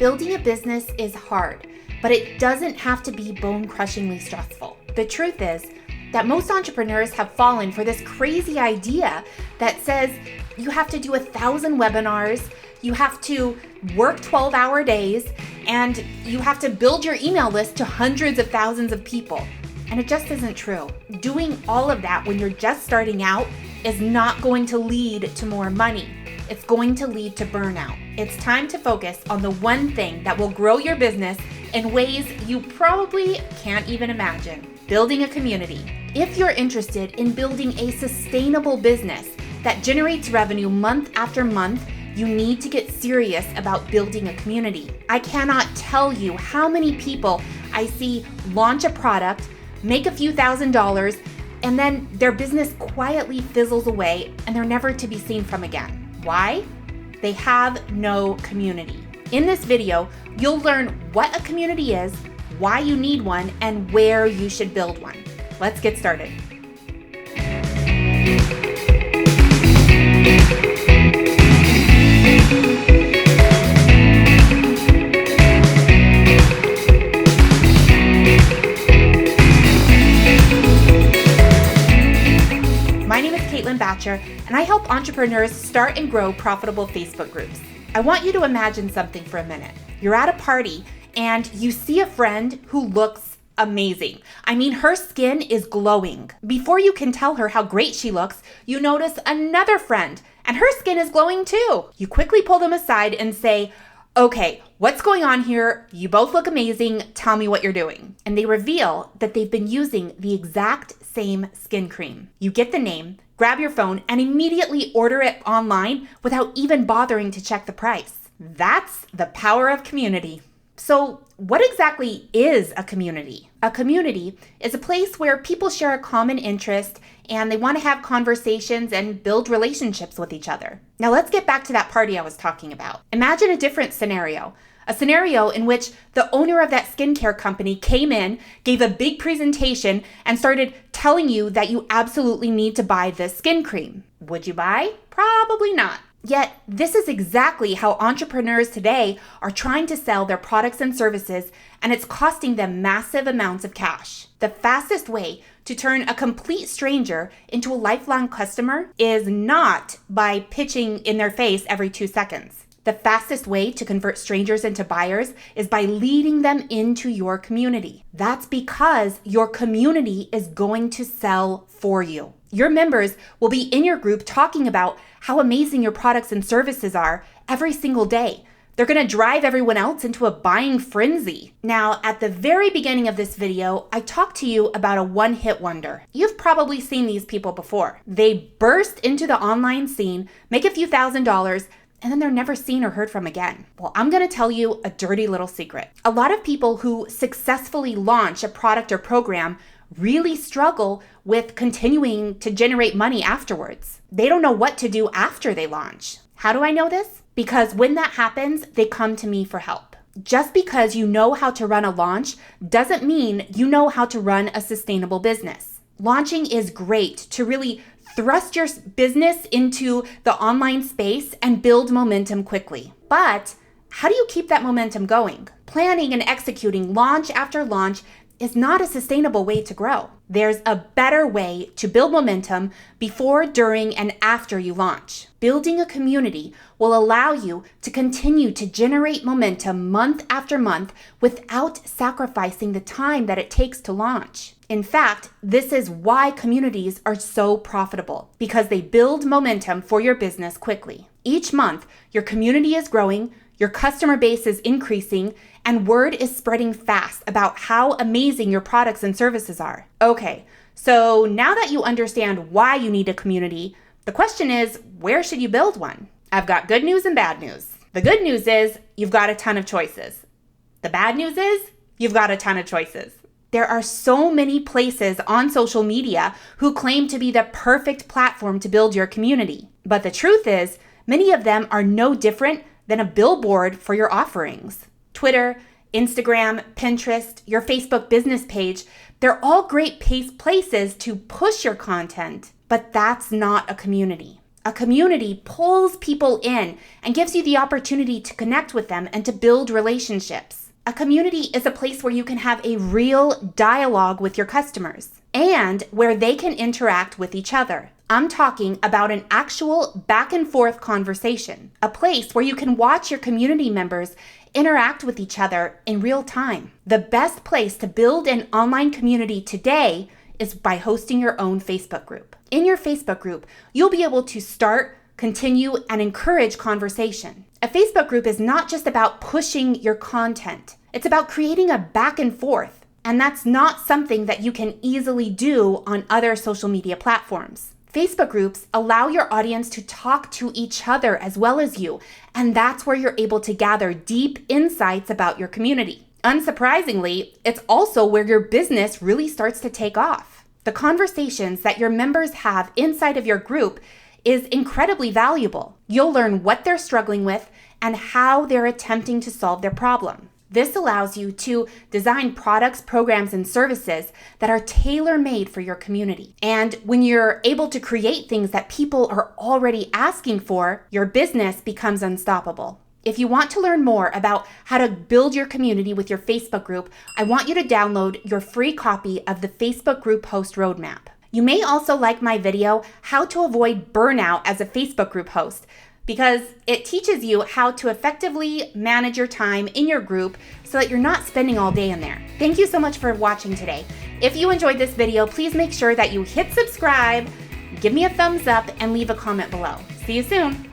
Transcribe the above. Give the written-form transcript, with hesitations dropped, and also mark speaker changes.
Speaker 1: Building a business is hard, but it doesn't have to be bone-crushingly stressful. The truth is that most entrepreneurs have fallen for this crazy idea that says you have to do 1,000 webinars, you have to work 12-hour days, and you have to build your email list to hundreds of thousands of people. And it just isn't true. Doing all of that when you're just starting out is not going to lead to more money. It's going to lead to burnout. It's time to focus on the one thing that will grow your business in ways you probably can't even imagine: building a community. If you're interested in building a sustainable business that generates revenue month after month, you need to get serious about building a community. I cannot tell you how many people I see launch a product, make a few $1,000s, and then their business quietly fizzles away and they're never to be seen from again. Why? They have no community. In this video, you'll learn what a community is, why you need one, and where you should build one. Let's get started. Bacher, and I help entrepreneurs start and grow profitable Facebook groups. I want you to imagine something for a minute. You're at a party and you see a friend who looks amazing. I mean, her skin is glowing. Before you can tell her how great she looks, you notice another friend and her skin is glowing too. You quickly pull them aside and say, "Okay, what's going on here? You both look amazing. Tell me what you're doing." And they reveal that they've been using the exact same skin cream. You get the name, grab your phone, and immediately order it online without even bothering to check the price. That's the power of community. So, what exactly is a community? A community is a place where people share a common interest and they want to have conversations and build relationships with each other. Now, let's get back to that party I was talking about. Imagine a different scenario. A scenario in which the owner of that skincare company came in, gave a big presentation, and started telling you that you absolutely need to buy this skin cream. Would you buy? Probably not. Yet, this is exactly how entrepreneurs today are trying to sell their products and services, and it's costing them massive amounts of cash. The fastest way to turn a complete stranger into a lifelong customer is not by pitching in their face every 2 seconds. The fastest way to convert strangers into buyers is by leading them into your community. That's because your community is going to sell for you. Your members will be in your group talking about how amazing your products and services are every single day. They're going to drive everyone else into a buying frenzy. Now, at the very beginning of this video, I talked to you about a one-hit wonder. You've probably seen these people before. They burst into the online scene, make a few $1,000s, and then they're never seen or heard from again. Well, I'm gonna tell you a dirty little secret. A lot of people who successfully launch a product or program really struggle with continuing to generate money afterwards. They don't know what to do after they launch. How do I know this? Because when that happens, they come to me for help. Just because you know how to run a launch doesn't mean you know how to run a sustainable business. Launching is great to really thrust your business into the online space and build momentum quickly. But how do you keep that momentum going? Planning and executing launch after launch is not a sustainable way to grow. There's a better way to build momentum before, during, and after you launch. Building a community will allow you to continue to generate momentum month after month without sacrificing the time that it takes to launch. In fact, this is why communities are so profitable, because they build momentum for your business quickly. Each month, your community is growing, your customer base is increasing, and word is spreading fast about how amazing your products and services are. Okay, so now that you understand why you need a community, the question is, where should you build one? I've got good news and bad news. The good news is you've got a ton of choices. The bad news is you've got a ton of choices. There are so many places on social media who claim to be the perfect platform to build your community. But the truth is, many of them are no different than a billboard for your offerings. Twitter, Instagram, Pinterest, your Facebook business page, they're all great places to push your content, but that's not a community. A community pulls people in and gives you the opportunity to connect with them and to build relationships. A community is a place where you can have a real dialogue with your customers and where they can interact with each other. I'm talking about an actual back and forth conversation, a place where you can watch your community members interact with each other in real time. The best place to build an online community today is by hosting your own Facebook group. In your Facebook group, you'll be able to start, continue, and encourage conversation. A Facebook group is not just about pushing your content. It's about creating a back and forth. And that's not something that you can easily do on other social media platforms. Facebook groups allow your audience to talk to each other as well as you, and that's where you're able to gather deep insights about your community. Unsurprisingly, it's also where your business really starts to take off. The conversations that your members have inside of your group is incredibly valuable. You'll learn what they're struggling with and how they're attempting to solve their problem. This allows you to design products, programs, and services that are tailor-made for your community. And when you're able to create things that people are already asking for, your business becomes unstoppable. If you want to learn more about how to build your community with your Facebook group, I want you to download your free copy of the Facebook Group Host Roadmap. You may also like my video, How to Avoid Burnout as a Facebook Group Host, because it teaches you how to effectively manage your time in your group so that you're not spending all day in there. Thank you so much for watching today. If you enjoyed this video, please make sure that you hit subscribe, give me a thumbs up, and leave a comment below. See you soon.